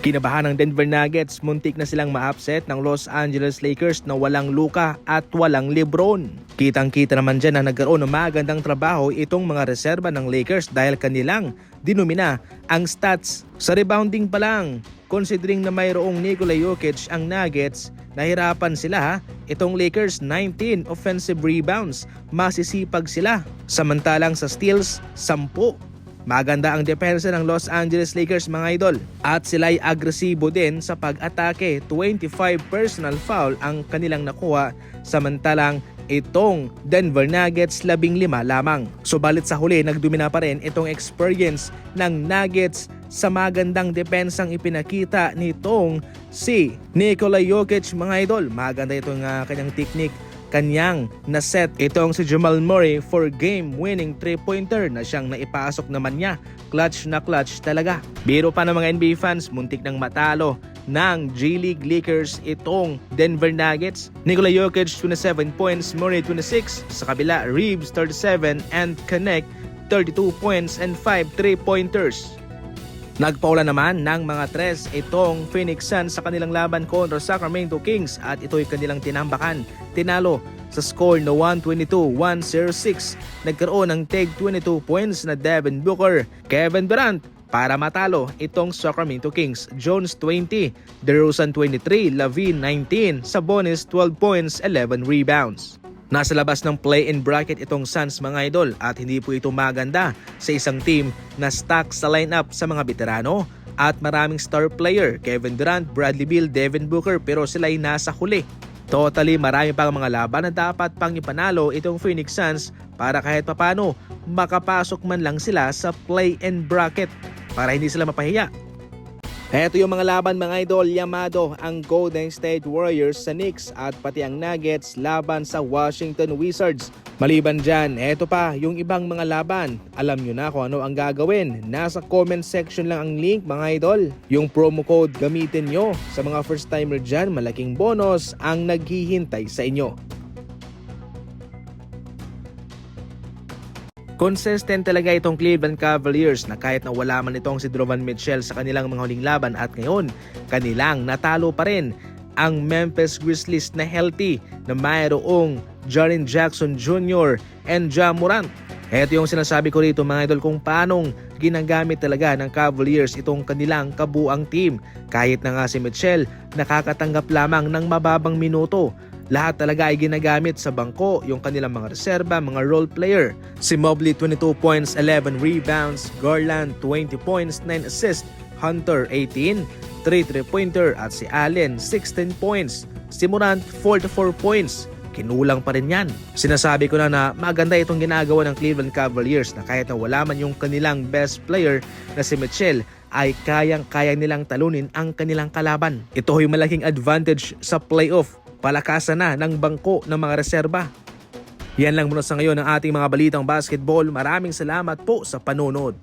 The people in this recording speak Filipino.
Kinabahan ng Denver Nuggets, muntik na silang ma-upset ng Los Angeles Lakers na walang Luka at walang LeBron. Kitang-kita naman dyan na nagkaroon ng magandang trabaho itong mga reserba ng Lakers dahil kanilang dinumina ang stats. Sa rebounding pa lang, considering na mayroong Nikola Jokic ang Nuggets, nahirapan sila. Itong Lakers 19 offensive rebounds, masisipag sila. Samantalang sa steals, 10. Maganda ang depensa ng Los Angeles Lakers mga idol. At sila'y agresibo din sa pag-atake. 25 personal foul ang kanilang nakuha. Samantalang itong Denver Nuggets 15 lamang. Subalit sa huli nagdomina pa rin itong experience ng Nuggets sa magandang depensang ipinakita nitong si Nikola Jokic mga idol. Maganda itong kanyang technique, kanyang naset itong si Jamal Murray for game-winning 3-pointer na siyang naipasok naman niya. Clutch na clutch talaga. Biro pa ng mga NBA fans, muntik nang matalo ng G-League Lakers itong Denver Nuggets. Nikola Jokic 27 points, Murray 26. Sa kabila, Reeves 37 and Connect 32 points and 5 3-pointers. Nagpaula naman ng mga tres itong Phoenix Suns sa kanilang laban kontra Sacramento Kings at ito'y kanilang tinambakan. Tinalo sa score na 122-106. Nagkaroon ng tag 22 points na Devin Booker, Kevin Durant para matalo itong Sacramento Kings. Jones 20, DeRozan 23, LaVine 19, Sabonis 12 points, 11 rebounds. Nasa labas ng play-in bracket itong Suns mga idol at hindi po ito maganda sa isang team na stack sa lineup sa mga veterano at maraming star player, Kevin Durant, Bradley Beal, Devin Booker, pero sila'y nasa huli. Totally marami pang mga laban na dapat pang ipanalo itong Phoenix Suns para kahit papano makapasok man lang sila sa play-in bracket para hindi sila mapahiya. Heto yung mga laban mga idol, yamado ang Golden State Warriors sa Knicks at pati ang Nuggets laban sa Washington Wizards. Maliban dyan, heto pa yung ibang mga laban. Alam nyo na kung ano ang gagawin. Nasa comment section lang ang link mga idol. Yung promo code gamitin nyo. Sa mga first timer dyan, malaking bonus ang naghihintay sa inyo. Consistent talaga itong Cleveland Cavaliers na kahit na wala man itong si Donovan Mitchell sa kanilang mga huling laban at ngayon kanilang natalo pa rin ang Memphis Grizzlies na healthy na mayroong Jaren Jackson Jr. and Ja Morant. Ito yung sinasabi ko rito mga idol kung paanong ginagamit talaga ng Cavaliers itong kanilang kabuang team. Kahit na nga si Mitchell nakakatanggap lamang ng mababang minuto. Lahat talaga ay ginagamit sa bangko yung kanilang mga reserba, mga role player. Si Mobley 22 points, 11 rebounds, Garland 20 points, 9 assists, Hunter 18, 3 3-pointer at si Allen 16 points. Si Morant 44 points. Kinulang pa rin yan. Sinasabi ko na maganda itong ginagawa ng Cleveland Cavaliers na kahit na wala man yung kanilang best player na si Mitchell ay kayang-kaya nilang talunin ang kanilang kalaban. Ito ay malaking advantage sa playoff. Palakasan na ng bangko ng mga reserba. Yan lang muna sa ngayon ang ating mga balitang basketball. Maraming salamat po sa panonood.